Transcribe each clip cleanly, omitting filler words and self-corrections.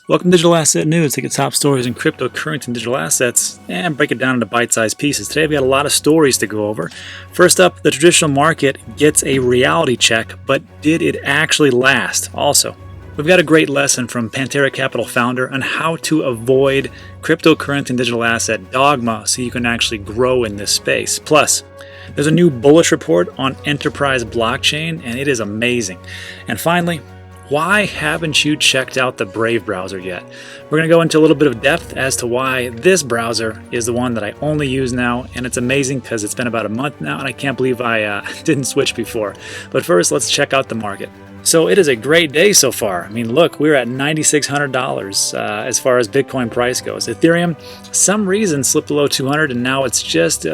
Welcome to Digital Asset News. Take the top stories in cryptocurrency and digital assets and break it down into bite-sized pieces. Today we've got a lot of stories to go over. First up, the traditional market gets a reality check, but did it actually last? Also, we've got a great lesson from Pantera Capital founder on how to avoid cryptocurrency and digital asset dogma so you can actually grow in this space. Plus, there's a new bullish report on enterprise blockchain, and it is amazing. And finally, why haven't you checked out the Brave browser yet? We're going to go into a little bit of depth as to why this browser is the one that I only use now, and it's amazing because it's been about a month now, and I can't believe I didn't switch before. But first, let's check out the market. So it is a great day so far. I mean, look, we're at $9,600 as far as Bitcoin price goes. Ethereum, some reason slipped below 200, and now it's just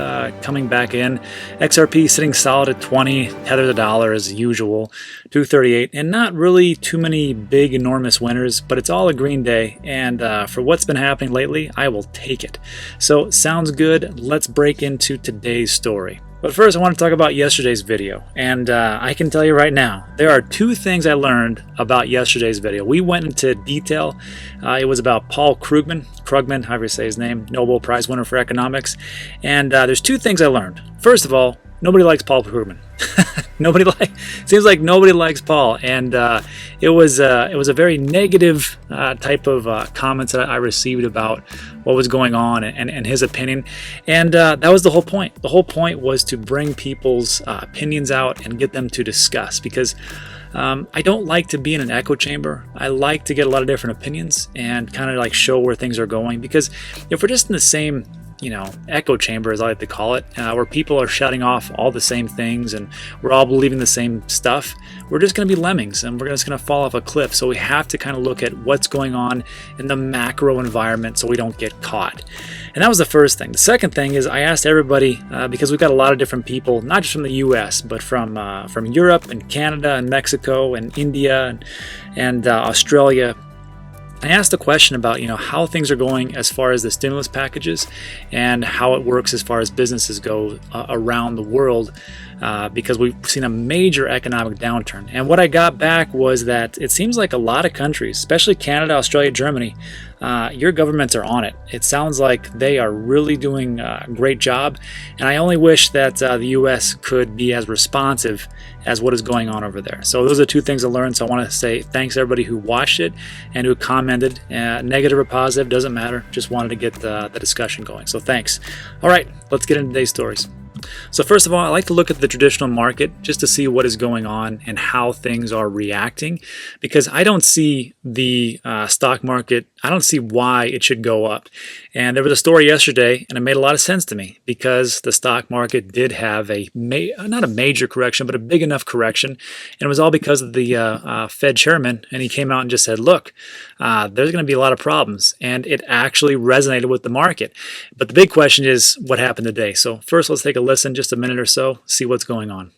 coming back in. XRP sitting solid at 20, Tether the dollar as usual, 238, and not really too many big, enormous winners, but it's all a green day, and for what's been happening lately, I will take it. So sounds good. Let's break into today's story. But first, I want to talk about yesterday's video, and I can tell you right now, there are two things I learned about yesterday's video. We went into detail. It was about Paul Krugman, however you say his name, Nobel Prize winner for economics, and there's two things I learned. First of all, nobody likes Paul Krugman. Seems like nobody likes Paul, and it was a very negative type of comments that I received about what was going on and his opinion, and that was the whole point. The whole point was to bring people's opinions out and get them to discuss, because I don't like to be in an echo chamber. I like to get a lot of different opinions and kind of like show where things are going, because if we're just in the same echo chamber, as I like to call it, where people are shouting off all the same things and we're all believing the same stuff, we're just going to be lemmings and we're just going to fall off a cliff. So we have to kind of look at what's going on in the macro environment so we don't get caught. And that was the first thing. The second thing is I asked everybody, because we've got a lot of different people, not just from the US, but from Europe and Canada and Mexico and India and Australia. I asked a question about how things are going as far as the stimulus packages and how it works as far as businesses go around the world, because we've seen a major economic downturn. And what I got back was that it seems like a lot of countries, especially Canada, Australia, Germany, your governments are on it. It sounds like they are really doing a great job, and I only wish that the US could be as responsive as what is going on over there. So those are two things I learned. So I want to say thanks to everybody who watched it and who commented, negative or positive, doesn't matter. Just wanted to get the discussion going. So thanks. All right, let's get into today's stories. So first of all, I like to look at the traditional market just to see what is going on and how things are reacting, because I don't see the stock market, I don't see why it should go up. And there was a story yesterday, and it made a lot of sense to me, because the stock market did have not a major correction, but a big enough correction, and it was all because of the Fed chairman, and he came out and just said, look, there's going to be a lot of problems, and it actually resonated with the market. But the big question is what happened today. So first, let's take a listen, just a minute or so, see what's going on.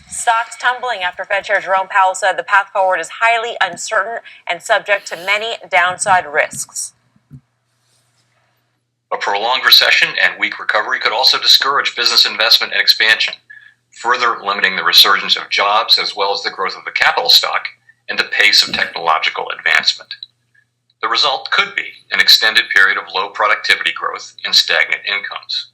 Stocks tumbling after Fed Chair Jerome Powell said the path forward is highly uncertain and subject to many downside risks. A prolonged recession and weak recovery could also discourage business investment and expansion, further limiting the resurgence of jobs as well as the growth of the capital stock and the pace of technological advancement. The result could be an extended period of low productivity growth and stagnant incomes.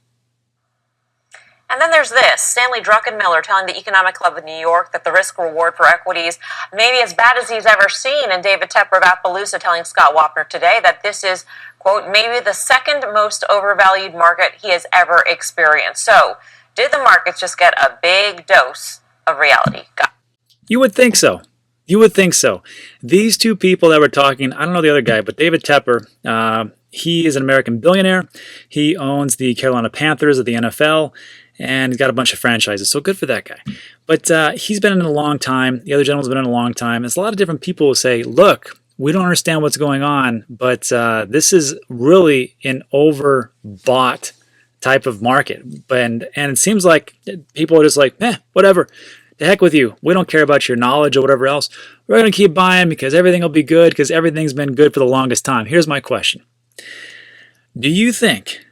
And then there's this, Stanley Druckenmiller telling the Economic Club of New York that the risk-reward for equities may be as bad as he's ever seen, and David Tepper of Appaloosa telling Scott Wapner today that this is, quote, maybe the second most overvalued market he has ever experienced. So, did the markets just get a big dose of reality? You would think so. You would think so. These two people that were talking, I don't know the other guy, but David Tepper, he is an American billionaire. He owns the Carolina Panthers of the NFL, and he's got a bunch of franchises, so good for that guy. But he's been in it a long time. The other gentleman's been in it a long time. There's a lot of different people who say, look, we don't understand what's going on, but this is really an overbought type of market. And it seems like people are just like, whatever. The heck with you. We don't care about your knowledge or whatever else. We're going to keep buying because everything will be good, because everything's been good for the longest time. Here's my question. Do you think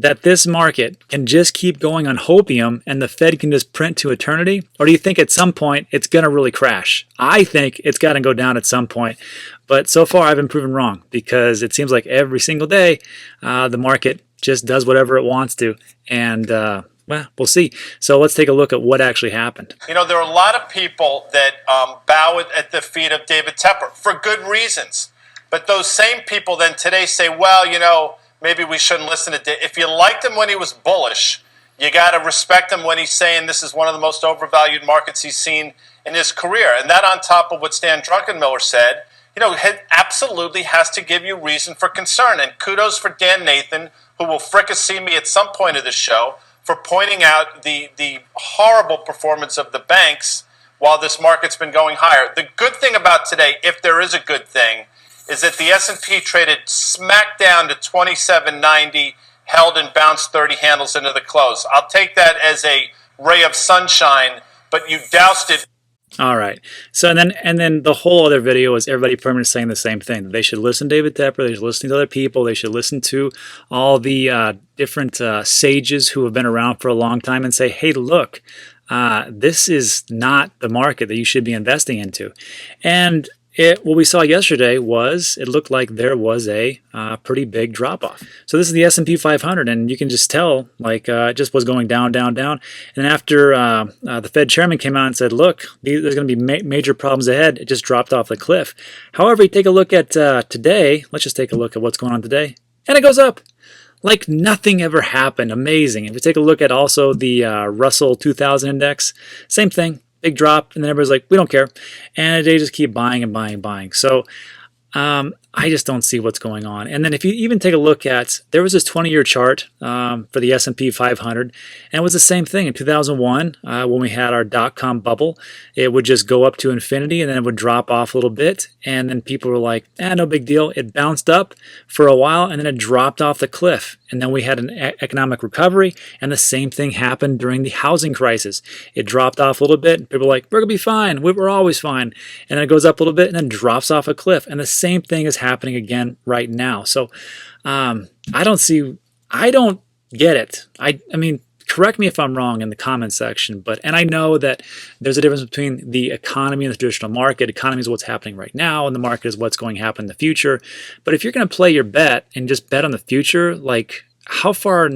that this market can just keep going on hopium and the Fed can just print to eternity? Or do you think at some point it's going to really crash? I think it's got to go down at some point. But so far I've been proven wrong, because it seems like every single day the market just does whatever it wants to. And well, we'll see. So let's take a look at what actually happened. You know, there are a lot of people that bow at the feet of David Tepper for good reasons. But those same people then today say, well, you know, maybe we shouldn't listen to David. If you liked him when he was bullish, you got to respect him when he's saying this is one of the most overvalued markets he's seen in his career. And that on top of what Stan Druckenmiller said, you know, it absolutely has to give you reason for concern. And kudos for Dan Nathan, who will fricassee me at some point of the show, for pointing out the horrible performance of the banks while this market's been going higher. The good thing about today, if there is a good thing, is that the S&P traded smack down to 2790, held and bounced 30 handles into the close. I'll take that as a ray of sunshine, but you doused it. All right. So and then the whole other video is everybody pretty much saying the same thing. They should listen to David Tepper. They should listen to other people. They should listen to all the different sages who have been around for a long time and say, hey, look, this is not the market that you should be investing into. And what we saw yesterday was it looked like there was a pretty big drop-off. So this is the S&P 500, and you can just tell like it just was going down, down, down. And after the Fed chairman came out and said, look, there's going to be major problems ahead, it just dropped off the cliff. However, you take a look at today. Let's just take a look at what's going on today. And it goes up like nothing ever happened. Amazing. If you take a look at also the Russell 2000 index, same thing. Big drop, and then everybody's like, we don't care. And they just keep buying and buying and buying. So I just don't see what's going on. And then if you even take a look at, there was this 20-year chart for the S&P 500, and it was the same thing in 2001 when we had our dot-com bubble. It would just go up to infinity, and then it would drop off a little bit, and then people were like, no big deal. It bounced up for a while, and then it dropped off the cliff. And then we had an economic recovery, and the same thing happened during the housing crisis. It dropped off a little bit, and people were like, we're going to be fine. We're always fine. And then it goes up a little bit, and then drops off a cliff. And the same thing is happening again right now. So I don't get it. I mean, correct me if I'm wrong in the comment section, and I know that there's a difference between the economy and the traditional market. Economy is what's happening right now, and the market is what's going to happen in the future. But if you're going to play your bet and just bet on the future, like how far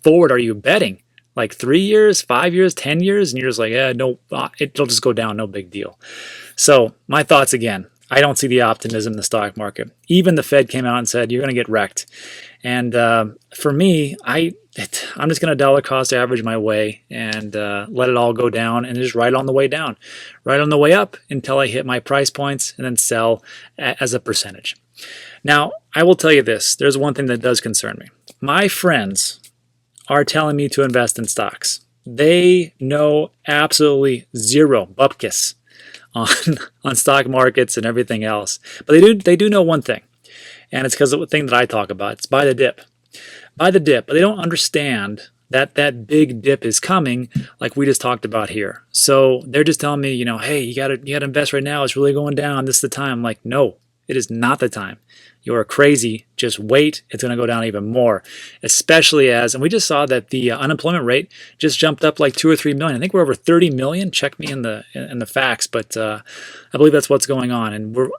forward are you betting? Like 3 years, 5 years, 10 years? And you're just like, no, it'll just go down, no big deal. So my thoughts again, I don't see the optimism in the stock market. Even the Fed came out and said, you're going to get wrecked. And for me, I'm just going to dollar cost average my way and let it all go down and just ride on the way down, right on the way up until I hit my price points and then sell as a percentage. Now, I will tell you this. There's one thing that does concern me. My friends are telling me to invest in stocks. They know absolutely zero bupkis on stock markets and everything else. But they do know one thing, and it's because of the thing that I talk about. It's buy the dip. Buy the dip. But they don't understand that big dip is coming like we just talked about here. So they're just telling me, hey, you gotta invest right now. It's really going down. This is the time. I'm like, no, it is not the time. You're crazy. Just wait. It's going to go down even more, especially and we just saw that the unemployment rate just jumped up like 2 or 3 million. I think we're over 30 million. Check me in the facts, but I believe that's what's going on, and we're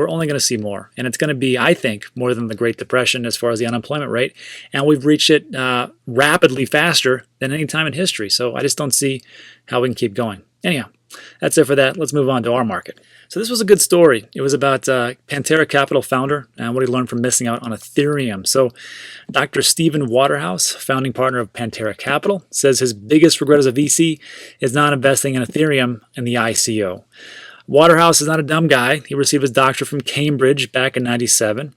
only going to see more, and it's going to be, I think, more than the Great Depression as far as the unemployment rate, and we've reached it rapidly faster than any time in history. So I just don't see how we can keep going. Anyhow, that's it for that. Let's move on to our market. So this was a good story. It was about Pantera Capital founder and what he learned from missing out on Ethereum. So Dr. Stephen Waterhouse, founding partner of Pantera Capital, says his biggest regret as a VC is not investing in Ethereum in the ICO. Waterhouse is not a dumb guy. He received his doctorate from Cambridge back in '97,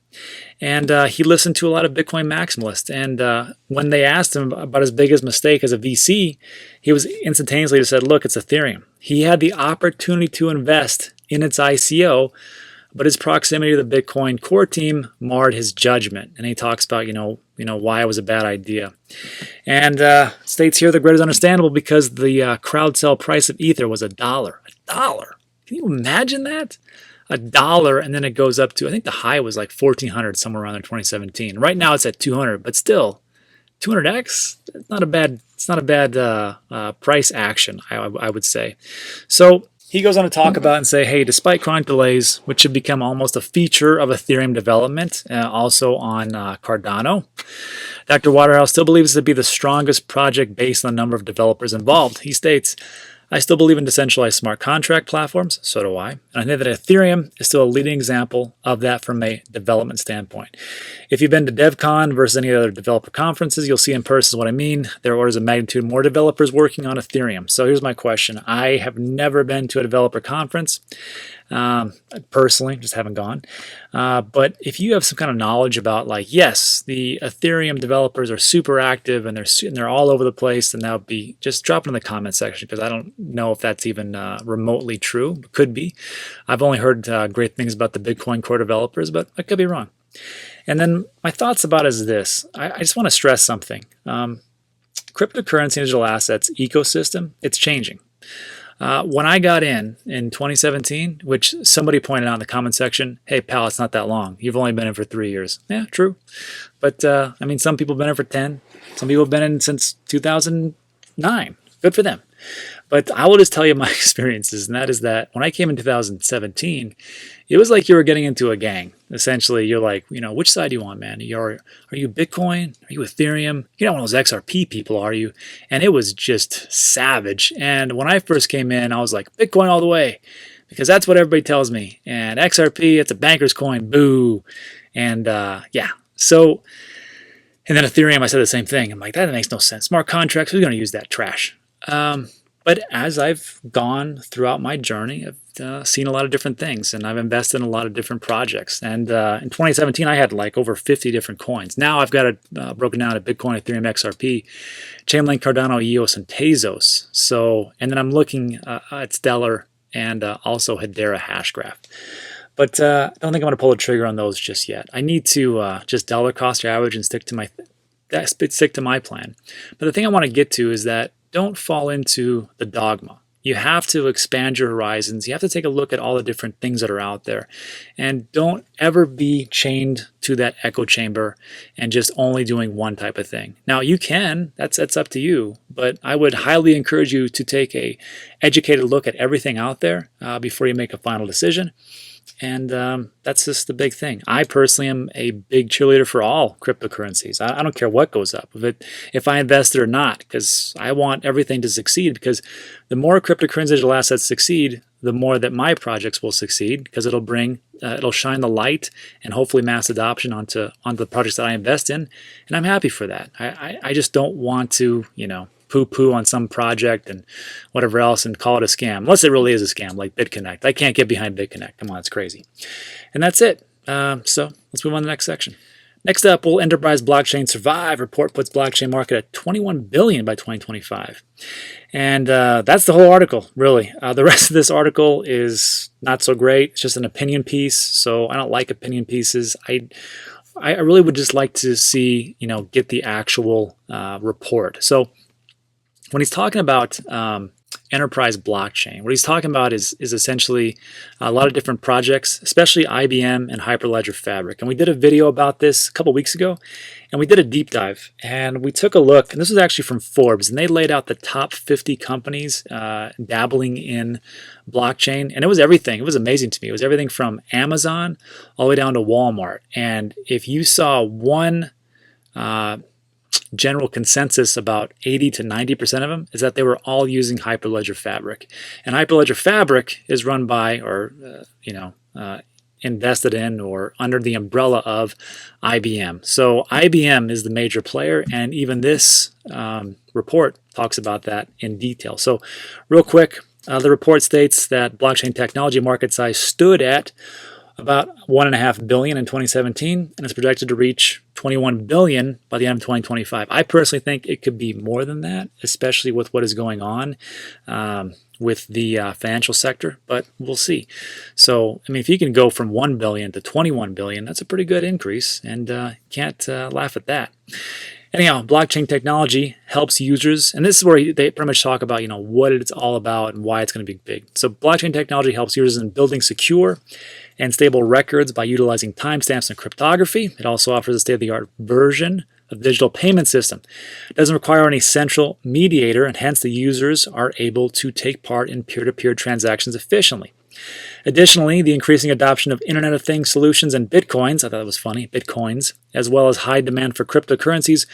and he listened to a lot of Bitcoin maximalists. And when they asked him about his biggest mistake as a VC, he was instantaneously just said, look, it's Ethereum. He had the opportunity to invest in its ICO, but his proximity to the Bitcoin core team marred his judgment. And he talks about, why it was a bad idea. And states here the regret is understandable because the crowd sell price of Ether was $1. $1. Can you imagine that? $1, and then it goes up to, I think the high was like 1,400 somewhere around in 2017. Right now it's at 200, but still, 200x. It's not a bad price action, I would say. So he goes on to talk about and say, hey, despite chronic delays, which have become almost a feature of Ethereum development, also on Cardano, Dr. Waterhouse still believes it to be the strongest project based on the number of developers involved. He states, I still believe in decentralized smart contract platforms, so do I. And I think that Ethereum is still a leading example of that from a development standpoint. If you've been to DevCon versus any other developer conferences, you'll see in person what I mean. There are orders of magnitude more developers working on Ethereum. So here's my question. I have never been to a developer conference. Personally, just haven't gone. But if you have some kind of knowledge about, like, yes, the Ethereum developers are super active and they're all over the place, then that would be, just drop it in the comment section, because I don't know if that's even remotely true. It could be. I've only heard great things about the Bitcoin Core developers, but I could be wrong. And then my thoughts about it is this. I just want to stress something. Cryptocurrency and digital assets ecosystem, it's changing. When I got in 2017, which somebody pointed out in the comment section, hey, pal, it's not that long. You've only been in for 3 years. Yeah, true. But, I mean, some people have been in for 10. Some people have been in since 2009. Good for them. But I will just tell you my experiences, and that is that when I came in 2017, it was like you were getting into a gang. Essentially, you're like, which side do you want, man? Are you Bitcoin? Are you Ethereum? You're not one of those XRP people, are you? And it was just savage. And when I first came in, I was like, Bitcoin all the way, because that's what everybody tells me. And XRP, it's a banker's coin, boo. And yeah, so, and then Ethereum, I said the same thing. I'm like, that makes no sense. Smart contracts, who's going to use that trash? But as I've gone throughout my journey, I've seen a lot of different things, and I've invested in a lot of different projects. And in 2017, I had like over 50 different coins. Now I've got it broken down to Bitcoin, Ethereum, XRP, Chainlink, Cardano, EOS, and Tezos. So, and then I'm looking at Stellar and also Hedera Hashgraph. But I don't think I'm going to pull the trigger on those just yet. I need to just dollar cost average and stick to my plan. But the thing I want to get to is that don't fall into the dogma. You have to expand your horizons. You have to take a look at all the different things that are out there. And don't ever be chained to that echo chamber and just only doing one type of thing. Now, you can. That's up to you. But I would highly encourage you to take a educated look at everything out there before you make a final decision. And that's just the big thing. I personally am a big cheerleader for all cryptocurrencies. I don't care what goes up, if I invest it or not, because I want everything to succeed. Because the more cryptocurrency digital assets succeed, the more that my projects will succeed, because it'll shine the light and hopefully mass adoption onto the projects that I invest in. And I'm happy for that. I just don't want to, poo-poo on some project and whatever else and call it a scam, unless it really is a scam, like BitConnect. I can't get behind BitConnect. Come on, it's crazy. And that's it. So let's move on to the next section. Next up, will enterprise blockchain survive? Report puts blockchain market at $21 billion by 2025. And that's the whole article, really. The rest of this article is not so great. It's just an opinion piece, so I don't like opinion pieces. I really would just like to see, get the actual report. So when he's talking about enterprise blockchain, what he's talking about is essentially a lot of different projects, especially IBM and Hyperledger Fabric. And we did a video about this a couple weeks ago, and we did a deep dive. And we took a look, and this was actually from Forbes, and they laid out the top 50 companies dabbling in blockchain. And it was everything. It was amazing to me. It was everything from Amazon all the way down to Walmart. And if you saw one general consensus, about 80 to 90% of them, is that they were all using Hyperledger Fabric. And Hyperledger Fabric is run by, or invested in, or under the umbrella of IBM. So IBM is the major player, and even this report talks about that in detail. So real quick, the report states that blockchain technology market size stood at about $1.5 billion in 2017, and it's projected to reach $21 billion by the end of 2025. I personally think it could be more than that, especially with what is going on with the financial sector, but we'll see. So, I mean, if you can go from $1 billion to $21 billion, that's a pretty good increase, and can't laugh at that. Anyhow, blockchain technology helps users, and this is where they pretty much talk about, what it's all about and why it's going to be big. So blockchain technology helps users in building secure and stable records by utilizing timestamps and cryptography. It also offers a state-of-the-art version of the digital payment system. It doesn't require any central mediator, and hence the users are able to take part in peer-to-peer transactions efficiently. Additionally, the increasing adoption of Internet of Things solutions and bitcoins, I thought that was funny, bitcoins, as well as high demand for cryptocurrencies,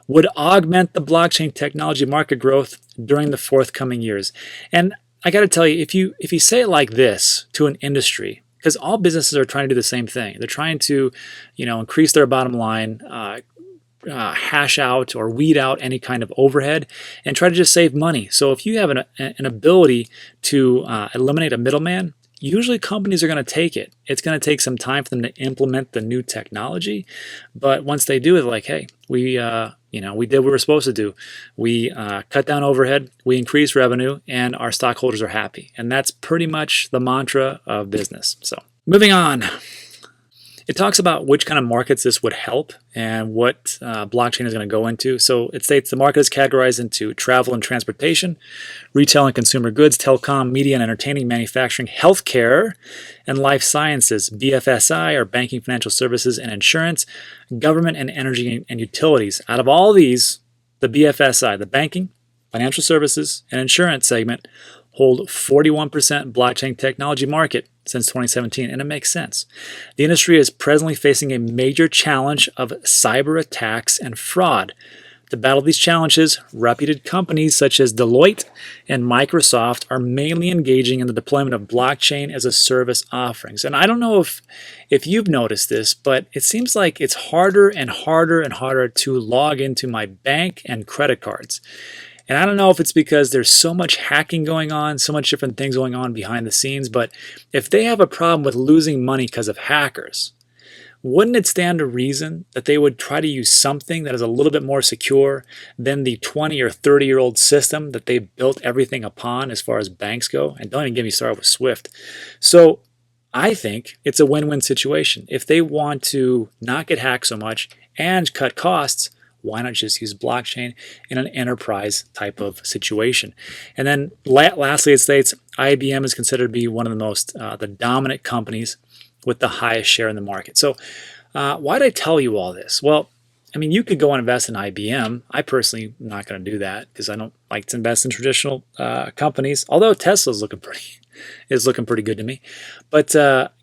would augment the blockchain technology market growth during the forthcoming years. And I got to tell you, if you say it like this to an industry, because all businesses are trying to do the same thing. They're trying to, increase their bottom line, hash out or weed out any kind of overhead, and try to just save money. So if you have an ability to eliminate a middleman, usually companies are going to take it. It's going to take some time for them to implement the new technology, but once they do, it's like, hey, we did what we were supposed to do. We cut down overhead, we increase revenue, and our stockholders are happy. And that's pretty much the mantra of business. So moving on. It talks about which kind of markets this would help and what blockchain is going to go into. So it states the market is categorized into travel and transportation, retail and consumer goods, telecom, media and entertaining, manufacturing, healthcare, and life sciences, BFSI, or banking, financial services, and insurance, government and energy and utilities. Out of all these, the BFSI, the banking, financial services, and insurance segment hold 41% blockchain technology market since 2017, and it makes sense. The industry is presently facing a major challenge of cyber attacks and fraud. To battle these challenges, reputed companies such as Deloitte and Microsoft are mainly engaging in the deployment of blockchain as a service offerings. And I don't know if you've noticed this, but it seems like it's harder and harder and harder to log into my bank and credit cards. And I don't know if it's because there's so much hacking going on, so much different things going on behind the scenes, but if they have a problem with losing money because of hackers, wouldn't it stand to reason that they would try to use something that is a little bit more secure than the 20 or 30-year-old system that they built everything upon as far as banks go? And don't even get me started with SWIFT. So I think it's a win-win situation. If they want to not get hacked so much and cut costs, why not just use blockchain in an enterprise type of situation? And then lastly, it states IBM is considered to be one of the most, the dominant companies with the highest share in the market. So why did I tell you all this? Well, I mean, you could go and invest in IBM. I personally am not going to do that because I don't like to invest in traditional companies, although Tesla's looking pretty good to me. But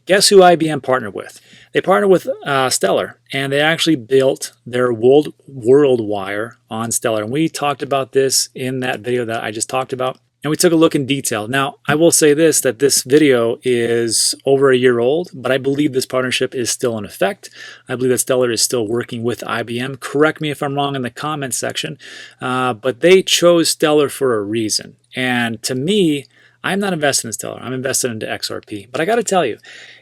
guess who IBM partnered with? They partnered with Stellar, and they actually built their world wire on Stellar. And we talked about this in that video that I just talked about, and we took a look in detail. Now, I will say this, that this video is over a year old, but I believe this partnership is still in effect. I believe that Stellar is still working with IBM. Correct me if I'm wrong in the comments section, but they chose Stellar for a reason. And to me, I'm not invested in Stellar. I'm invested into XRP. But I got to tell you,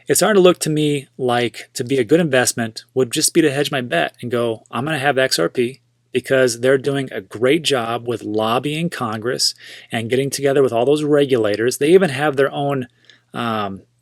it's starting to look to me like to be a good investment would just be to hedge my bet and go, I'm going to have XRP because they're doing a great job with lobbying Congress and getting together with all those regulators. They even have their own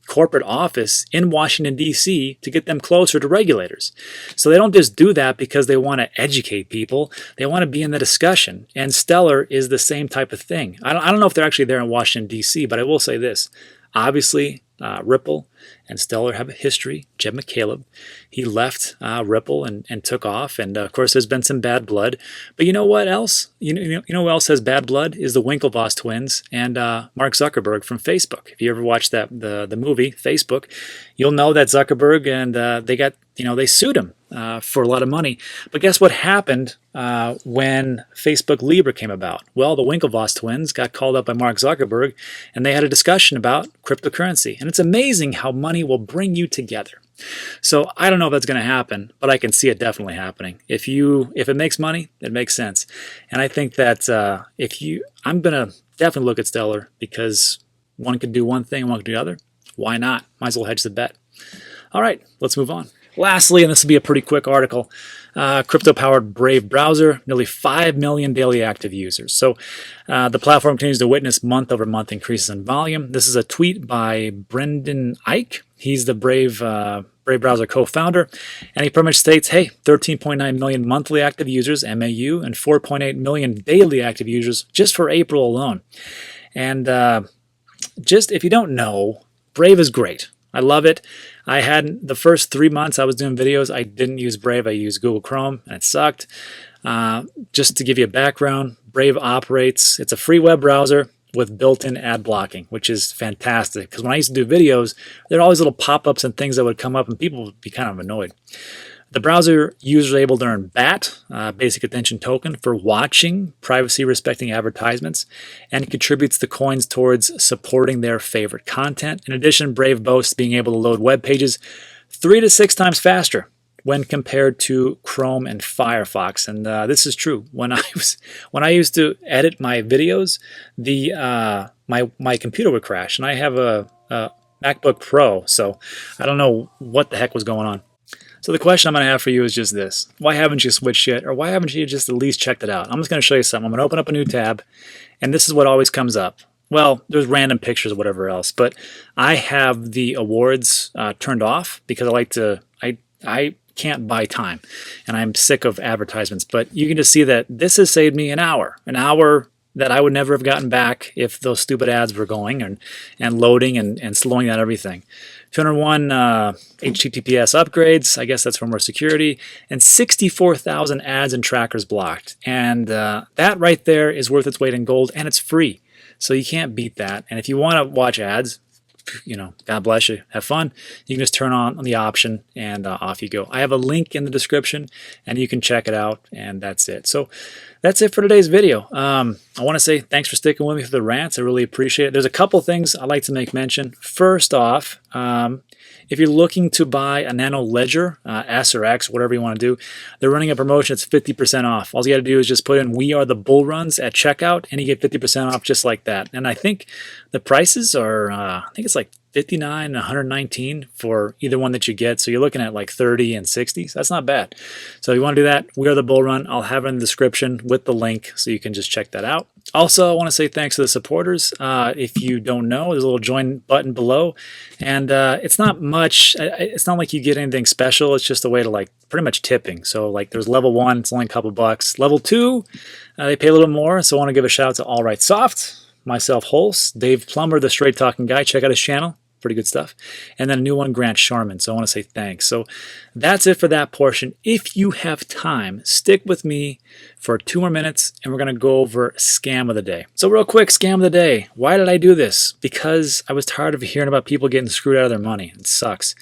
corporate office in Washington, D.C. to get them closer to regulators. So they don't just do that because they want to educate people. They want to be in the discussion. And Stellar is the same type of thing. I don't know if they're actually there in Washington, D.C., but I will say this. Obviously, Ripple and Stellar have a history. Jed McCaleb, he left Ripple and took off. And of course, there's been some bad blood. But you know what else? You know who else has bad blood? Is the Winklevoss twins and Mark Zuckerberg from Facebook. If you ever watched the movie Facebook, you'll know that Zuckerberg and they sued him for a lot of money. But guess what happened when Facebook Libra came about? Well, the Winklevoss twins got called up by Mark Zuckerberg, and they had a discussion about cryptocurrency. And it's amazing how money will bring you together. So I don't know if that's going to happen, but I can see it definitely happening. If it makes money, it makes sense. And I think that I'm going to definitely look at Stellar because one could do one thing and one could do the other. Why not? Might as well hedge the bet. All right, let's move on. Lastly, and this will be a pretty quick article, crypto-powered Brave browser, nearly 5 million daily active users. So the platform continues to witness month-over-month increases in volume. This is a tweet by Brendan Ike. He's the Brave browser co-founder, and he pretty much states, hey, 13.9 million monthly active users, MAU, and 4.8 million daily active users just for April alone. And just if you don't know, Brave is great. I love it. I had the first 3 months I was doing videos, I didn't use Brave. I used Google Chrome, and it sucked. Just to give you a background, Brave operates, it's a free web browser with built-in ad blocking, which is fantastic. Because when I used to do videos, there are always little pop-ups and things that would come up, and people would be kind of annoyed. The browser users are able to earn BAT, basic attention token, for watching privacy-respecting advertisements, and contributes the coins towards supporting their favorite content. In addition, Brave boasts being able to load web pages 3 to 6 times faster when compared to Chrome and Firefox. And this is true. When I used to edit my videos, my computer would crash, and I have a MacBook Pro, so I don't know what the heck was going on. So the question I'm going to have for you is just this. Why haven't you switched yet? Or why haven't you just at least checked it out? I'm just going to show you something. I'm going to open up a new tab, and this is what always comes up. Well, there's random pictures or whatever else, but I have the awards turned off because I can't buy time, and I'm sick of advertisements. But you can just see that this has saved me an hour that I would never have gotten back if those stupid ads were going and loading and slowing down everything. 201 HTTPS upgrades, I guess that's for more security, and 64,000 ads and trackers blocked. And that right there is worth its weight in gold, and it's free. So you can't beat that. And if you want to watch ads, God bless you, have fun. You can just turn on the option and off you go. I have a link in the description and you can check it out, and that's it. So that's it for today's video. I want to say thanks for sticking with me for the rants. I really appreciate it. There's a couple things I'd like to make mention. First off, if you're looking to buy a Nano Ledger, S or X, whatever you want to do, they're running a promotion. It's 50% off. All you got to do is just put in "We Are the Bull Runs" at checkout, and you get 50% off just like that. And I think the prices are, I think it's like $59 and $119 for either one that you get. So you're looking at like $30 and $60. So that's not bad. So if you want to do that, We Are the Bull Run. I'll have it in the description with the link so you can just check that out. Also, I want to say thanks to the supporters. If you don't know, there's a little join button below, and it's not much. It's not like you get anything special. It's just a way to like pretty much tipping. So like there's level 1, it's only a couple bucks. Level 2, they pay a little more. So I want to give a shout out to All Right Soft, myself, Holst, Dave Plummer, the straight talking guy. Check out his channel. Pretty good stuff. And then a new one, Grant Sharman. So I want to say thanks. So that's it for that portion. If you have time, stick with me for 2 more minutes and we're going to go over scam of the day. So real quick, scam of the day. Why did I do this? Because I was tired of hearing about people getting screwed out of their money. It sucks.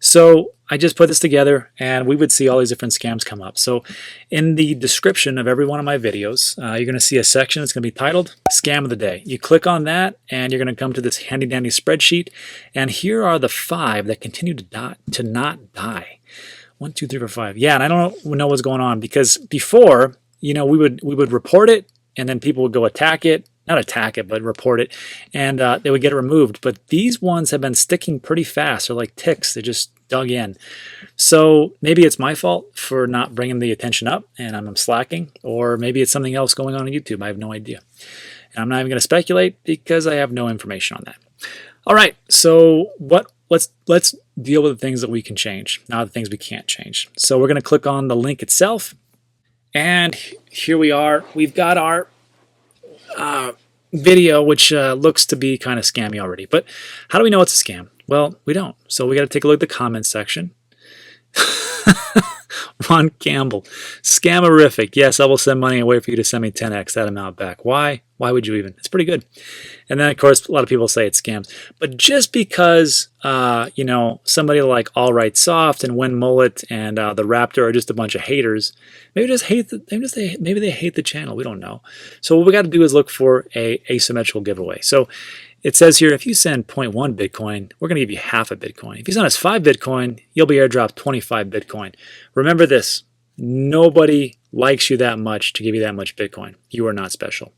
So I just put this together and we would see all these different scams come up. So in the description of every one of my videos, you're going to see a section that's going to be titled Scam of the Day. You click on that and you're going to come to this handy dandy spreadsheet. And here are the 5 that continue to not die. 1, 2, 3, 4, 5. Yeah, and I don't know what's going on because before, we would report it and then people would go attack it. Not attack it, but report it, and they would get it removed. But these ones have been sticking pretty fast. They're like ticks. They just dug in. So maybe it's my fault for not bringing the attention up, and I'm slacking, or maybe it's something else going on YouTube. I have no idea. And I'm not even going to speculate because I have no information on that. All right, so let's deal with the things that we can change, not the things we can't change. So we're going to click on the link itself, and here we are. We've got our video, which looks to be kind of scammy already. But how do we know it's a scam? Well, we don't. So we got to take a look at the comments section. Ron Campbell, scamerific. Yes, I will send money and wait for you to send me 10x that amount back. Why? Why would you even? It's pretty good. And then, of course, a lot of people say it's scams. But just because, somebody like All Right Soft and Win Mullet and the Raptor are just a bunch of haters, maybe they hate the channel. We don't know. So what we got to do is look for a asymmetrical giveaway. So it says here, if you send 0.1 Bitcoin, we're going to give you half a Bitcoin. If you send us 5 Bitcoin, you'll be airdropped 25 Bitcoin. Remember this, nobody likes you that much to give you that much Bitcoin. You are not special.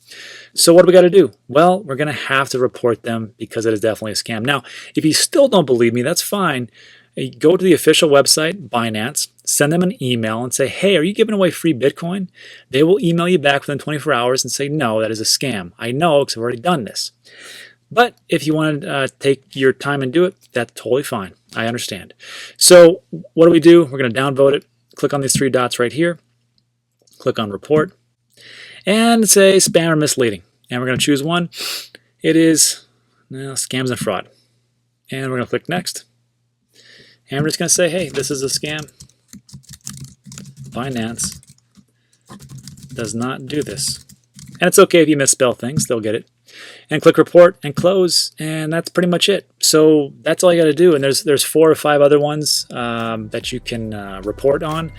So what do we got to do? Well, we're going to have to report them because it is definitely a scam. Now, if you still don't believe me, that's fine. Go to the official website, Binance, send them an email and say, hey, are you giving away free Bitcoin? They will email you back within 24 hours and say, no, that is a scam. I know because I've already done this. But if you want to take your time and do it, that's totally fine. I understand. So what do? We're going to downvote it. Click on these 3 dots right here. Click on report. And say spam or misleading. And we're going to choose one. It is scams and fraud. And we're going to click next. And I'm just going to say, hey, this is a scam. Binance does not do this. And it's okay if you misspell things, they'll get it. And click report and close, and that's pretty much it. So that's all you got to do. And there's 4 or 5 other ones that you can report on,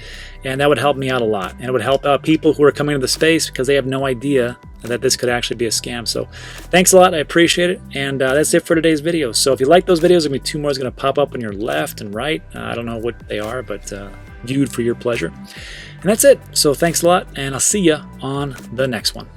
and that would help me out a lot. And it would help out people who are coming to the space because they have no idea that this could actually be a scam. So thanks a lot, I appreciate it. And that's it for today's video. So if you like those videos, there's going to be 2 more going to pop up on your left and right. I don't know what they are, but viewed for your pleasure. And that's it. So thanks a lot, and I'll see you on the next one.